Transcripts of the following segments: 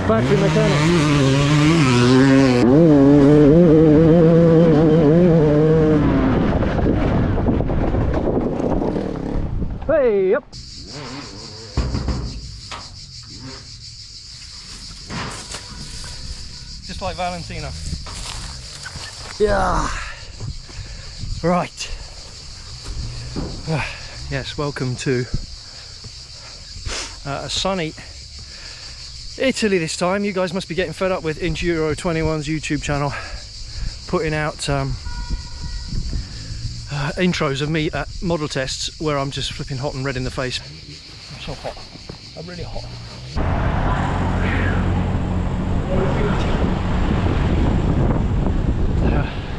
Factory mechanic. Hey, yep. Just like Valentina. Yeah. Right. Yes, welcome to a sunny Italy this time. You guys must be getting fed up with Enduro 21's YouTube channel putting out intros of me at model tests where I'm just flipping hot and red in the face. I'm so hot. I'm really hot.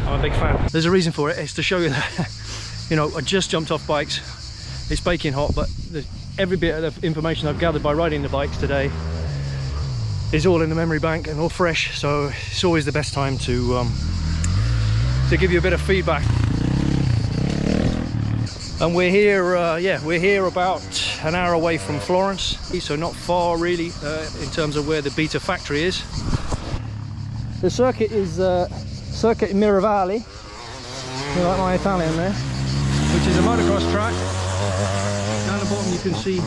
I'm a big fan. There's a reason for it. It's to show you that, you know, I just jumped off bikes. It's baking hot, but every bit of information I've gathered by riding the bikes today is all in the memory bank and all fresh, so it's always the best time to give you a bit of feedback. And we're here, we're here about an hour away from Florence, so not far really in terms of where the Beta factory is. The circuit is Circuit Miravalli, you like my Italian there, which is a motocross track. Down the bottom you can see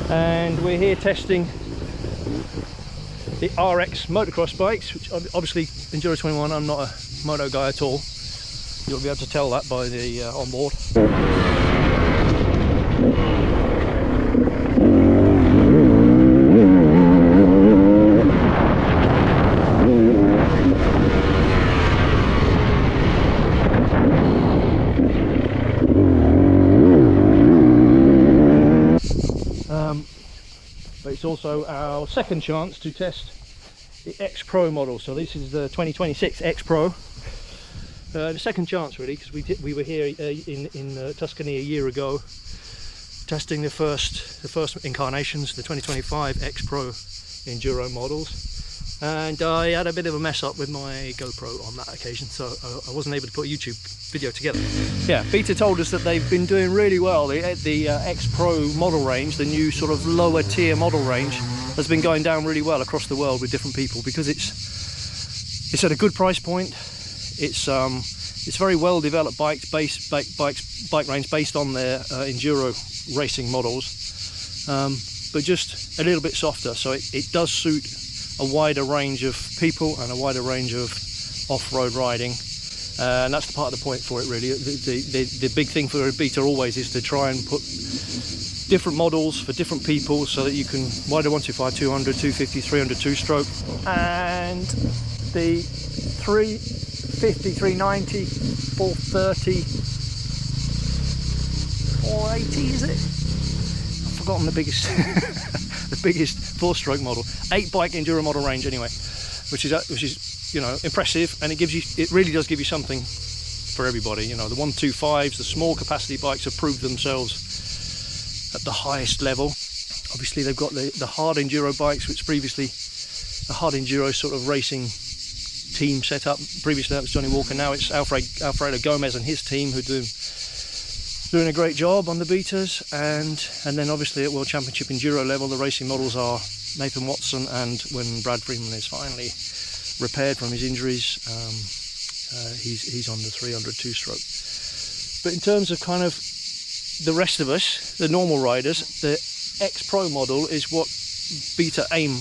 and we're here testing the RX motocross bikes, which obviously Enduro 21, I'm not a moto guy at all. You'll be able to tell that by the onboard. But it's also our second chance to test the XPro model. So this is the 2026 XPro. The second chance really, because we were here in Tuscany a year ago testing the first incarnations, the 2025 XPro Enduro models, and I had a bit of a mess up with my GoPro on that occasion, so I wasn't able to put a YouTube video together. Yeah, Beta told us that they've been doing really well. The XPro model range, the new sort of lower tier model range, has been going down really well across the world with different people, because it's at a good price point. It's very well developed bike range based on their enduro racing models, but just a little bit softer, so it does suit a wider range of people and a wider range of off-road riding, and that's the part of the point for it really. The big thing for a Beta always is to try and put different models for different people, so that you can ride a 125, 200, 250, 300 two-stroke, and the 350, 390, 430, 480 is it? I've forgotten the biggest the biggest four-stroke model. 8-bike enduro model range anyway, which is you know, impressive, and it really does give you something for everybody. You know, the 125s, the small capacity bikes have proved themselves at the highest level. Obviously they've got the hard enduro bikes, which previously a hard enduro sort of racing team set up. Previously that was Johnny Walker, now it's Alfredo Gomez and his team who are doing a great job on the Betas, and then obviously at World Championship Enduro level the racing models are Nathan Watson, and when Brad Freeman is finally repaired from his injuries, he's on the 300 two-stroke. But in terms of kind of the rest of us, the normal riders, the XPro model is what Beta aim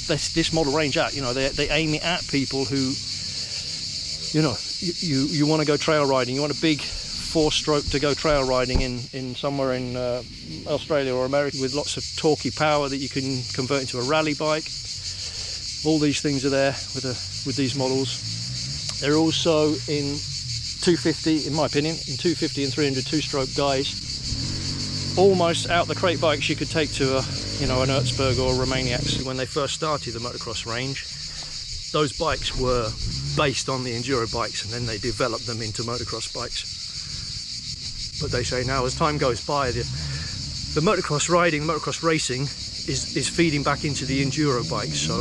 this model range at. You know, they aim it at people who, you know, you want to go trail riding, you want a big four-stroke to go trail riding in somewhere in Australia or America, with lots of torquey power that you can convert into a rally bike. All these things are there with these models. They're also in 250, in my opinion, in 250 and 300 two-stroke guys. Almost out the crate bikes you could take to an Erzberg or a Romaniacs. When they first started the motocross range, those bikes were based on the enduro bikes, and then they developed them into motocross bikes. But they say now, as time goes by, the motocross riding, motocross racing is feeding back into the Enduro bike. So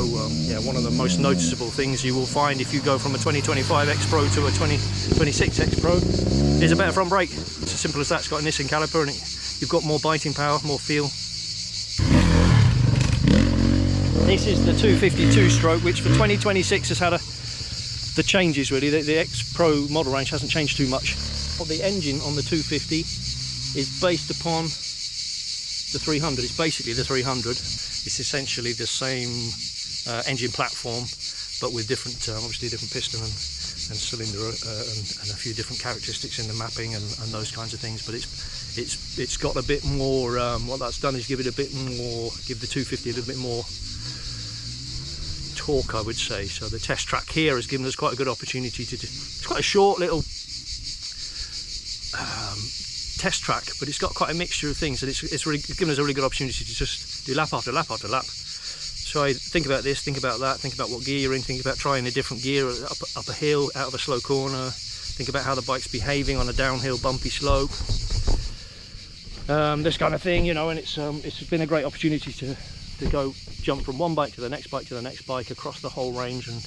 yeah, one of the most noticeable things you will find if you go from a 2025 XPro to a 2026 XPro is a better front brake. It's as simple as that. It's got a Nissan caliper and you've got more biting power, more feel. This is the 252 stroke, which for 2026 has had the changes really. The XPro model range hasn't changed too much. The engine on the 250 is based upon the 300. It's basically the 300. It's essentially the same engine platform, but with different, obviously different piston and cylinder and a few different characteristics in the mapping and those kinds of things. But it's got a bit more. What that's done is give it a bit more, give the 250 a little bit more torque, I would say. So the test track here has given us quite a good opportunity to do. It's quite a short little test track, but it's got quite a mixture of things, and it's really given us a really good opportunity to just do lap after lap after lap. So I think about this, think about that, think about what gear you're in, think about trying a different gear up a hill, out of a slow corner, think about how the bike's behaving on a downhill bumpy slope, this kind of thing, you know. And it's been a great opportunity to go jump from one bike to the next bike to the next bike across the whole range. And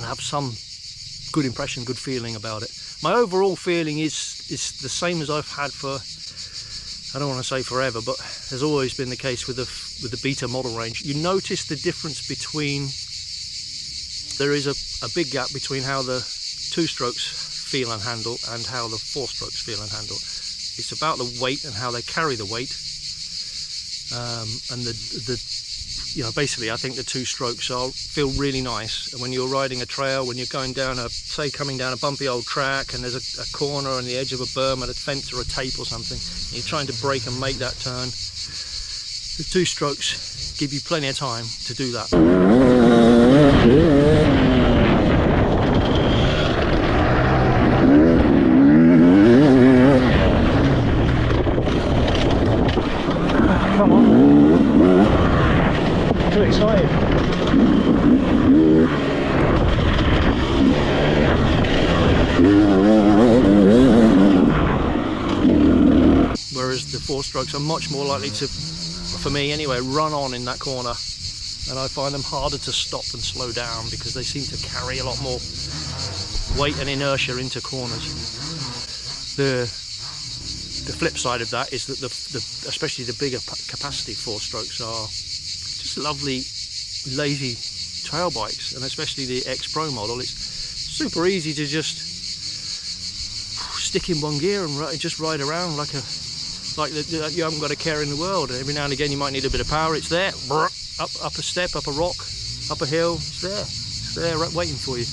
have some good impression, good feeling about it. My overall feeling is the same as I've had for, I don't want to say forever, but has always been the case with the Beta model range. You notice the difference between, there is a big gap between how the 2-strokes feel and handle and how the 4-strokes feel and handle. It's about the weight and how they carry the weight, and you know, basically I think the 2-strokes feel really nice. And when you're riding a trail, when you're going down coming down a bumpy old track and there's a corner on the edge of a berm and a fence or a tape or something, and you're trying to brake and make that turn, the 2-strokes give you plenty of time to do that. Come on. Too excited. Whereas the 4-strokes are much more likely to, for me anyway, run on in that corner, and I find them harder to stop and slow down because they seem to carry a lot more weight and inertia into corners. The flip side of that is that especially the bigger capacity 4-strokes are just lovely lazy trail bikes, and especially the XPro model, it's super easy to just stick in one gear and just ride around like you haven't got a care in the world. And every now and again you might need a bit of power. It's there, up a step, up a rock, up a hill, it's there waiting for you.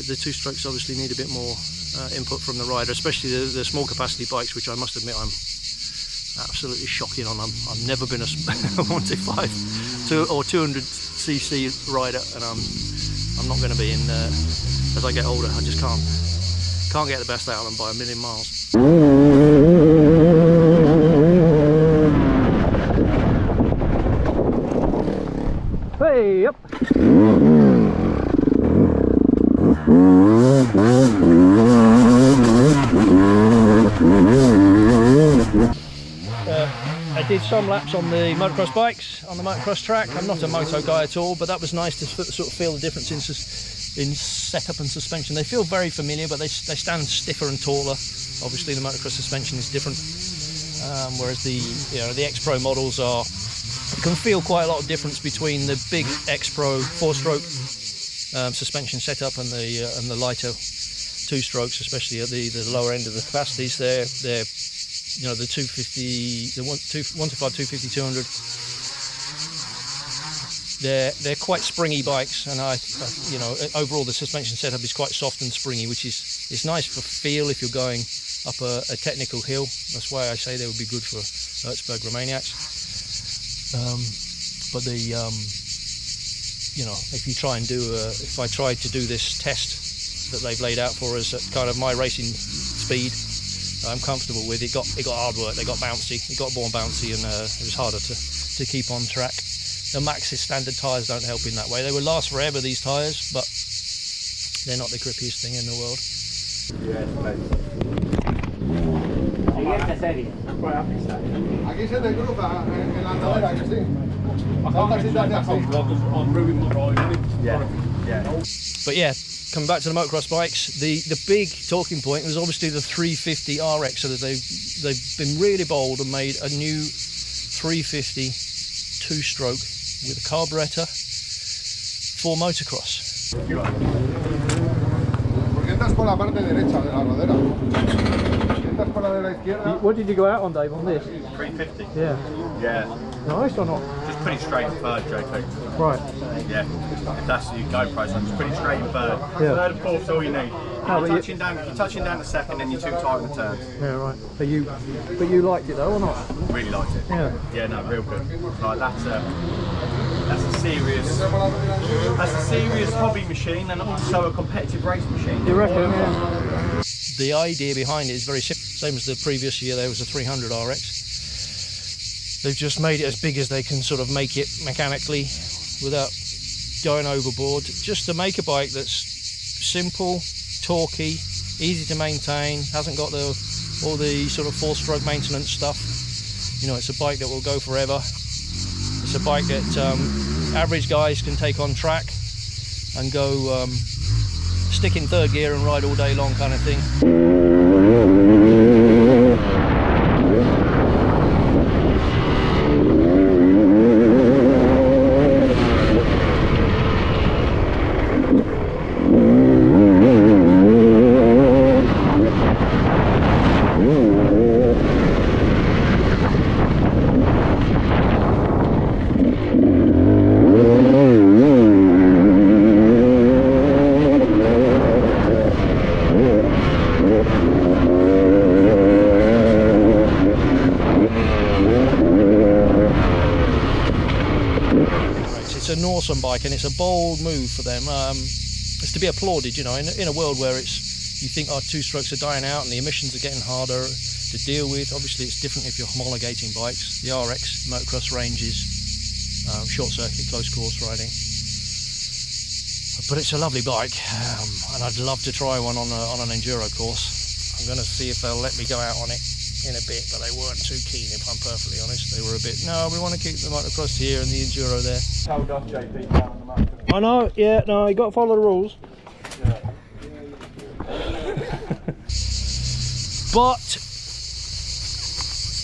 The 2-strokes obviously need a bit more input from the rider, especially the small capacity bikes, which I must admit I'm absolutely shocking on. I've never been a 125 or 200cc rider, and I'm not going to be in as I get older. I just can't get the best out of them by a million miles. Hey, up. I did some laps on the motocross bikes, on the motocross track. I'm not a moto guy at all, but that was nice to sort of feel the difference in setup and suspension. They feel very familiar, but they stand stiffer and taller. Obviously the motocross suspension is different, whereas the XPro models are, you can feel quite a lot of difference between the big XPro 4-stroke suspension setup and the lighter 2-strokes, especially at the lower end of the capacities. They're you know, the 250, the 125, 250, 200. They're quite springy bikes, and you know, overall the suspension setup is quite soft and springy, which is nice for feel if you're going up a technical hill. That's why I say they would be good for Erzberg Romaniacs. But the you know, if you try and do if I tried to do this test that they've laid out for us at kind of my racing speed, I'm comfortable with it. It got hard work. They got bouncy. It got more bouncy, and it was harder to keep on track. The Maxxis standard tyres don't help in that way. They will last forever, these tyres, but they're not the grippiest thing in the world. Aquí se te cruza en la andadera, que sí. But yeah, coming back to the motocross bikes, the big talking point was obviously the 350 RX. So that they've been really bold and made a new 350 2-stroke with a carburetor for motocross. Porque entras por la parte derecha de la rodera. Entras por la de la izquierda. What did you go out on, Dave, on this? 350. Yeah. Yeah. Nice or not? Just pretty straight in third, JP. Right. Yeah. If that's your GoPro, so just pretty straight in third. Yeah. Third and fourth's all you need. Oh, You're touching down the second, then you're too tight on the turn. Yeah, right. But you liked it though, or not? Really liked it. Yeah. Yeah, no, real good. Like that's a serious hobby machine, and also a competitive race machine. You reckon? Yeah. The idea behind it is very simple. Same as the previous year, there was a 300 RX. They've just made it as big as they can sort of make it mechanically without going overboard, just to make a bike that's simple, torquey, easy to maintain, hasn't got all the sort of 4-stroke maintenance stuff. You know, it's a bike that will go forever. It's a bike that average guys can take on track and go stick in third gear and ride all day long, kind of thing. It's an awesome bike, and it's a bold move for them. It's to be applauded, you know, in a world where you think our 2-strokes are dying out and the emissions are getting harder to deal with. Obviously it's different if you're homologating bikes. The RX motocross range is short circuit, close course riding. But it's a lovely bike, and I'd love to try one on an enduro course. I'm going to see if they'll let me go out on it in a bit, but they weren't too keen, if I'm perfectly honest. They were a bit, no, we want to keep the motocross here and the enduro there. Told off JP down the map. I know, yeah, no, you got to follow the rules. Yeah. But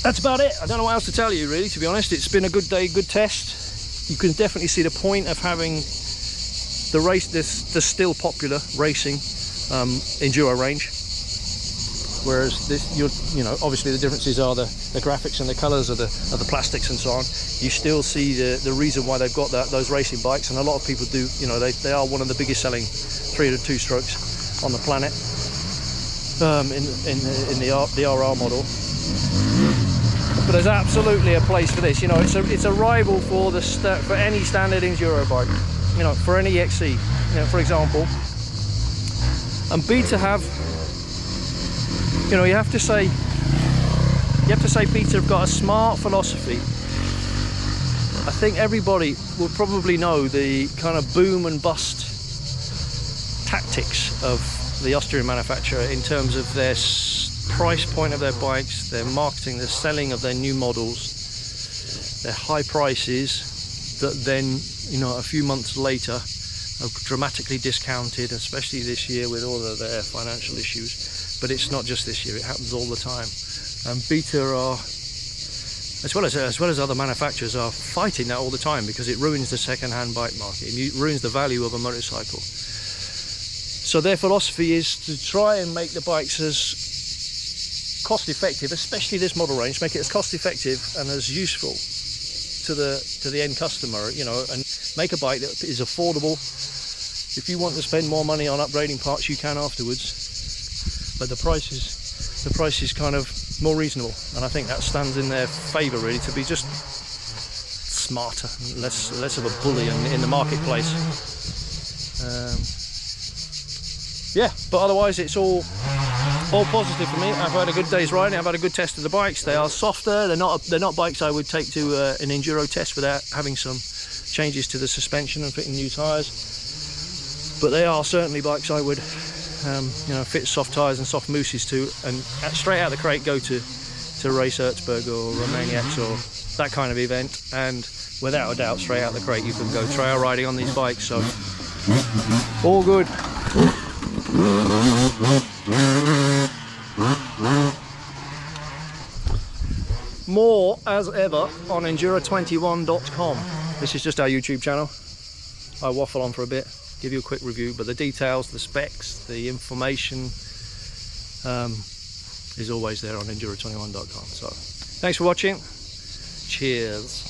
that's about it. I don't know what else to tell you, really, to be honest. It's been a good day, good test. You can definitely see the point of having the race, the still popular racing enduro range. Whereas this, you know, obviously the differences are the graphics and the colours of the plastics and so on. You still see the reason why they've got those racing bikes, and a lot of people do. You know, they are one of the biggest selling 300 2-strokes on the planet. In the RR model, but there's absolutely a place for this. You know, it's a rival for any standard enduro bike. You know, for any XC, you know, for example, and to have. You know, you have to say Beta have got a smart philosophy. I think everybody will probably know the kind of boom and bust tactics of the Austrian manufacturer in terms of their price point of their bikes, their marketing, their selling of their new models, their high prices that then, you know, a few months later are dramatically discounted, especially this year with all of their financial issues. But it's not just this year, it happens all the time. And Beta are, as well as other manufacturers, are fighting that all the time because it ruins the second-hand bike market. It ruins the value of a motorcycle. So their philosophy is to try and make the bikes as cost-effective, especially this model range, make it as cost-effective and as useful to the end customer, you know, and make a bike that is affordable. If you want to spend more money on upgrading parts, you can afterwards, but the price is kind of more reasonable, and I think that stands in their favour really, to be just smarter, less of a bully in the marketplace. Yeah, but otherwise it's all positive for me. I've had a good day's riding. I've had a good test of the bikes. They are softer. They're not bikes I would take to an enduro test without having some changes to the suspension and fitting new tyres. But they are certainly bikes I would, you know, fit soft tyres and soft mousses to, and straight out the crate go to race Erzberg or Romaniacs or that kind of event. And without a doubt, straight out the crate you can go trail riding on these bikes. So all good. More as ever on Enduro21.com. This is just our YouTube channel. I waffle on for a bit, give you a quick review, but the details, the specs, the information is always there on Enduro21.com. So thanks for watching. Cheers.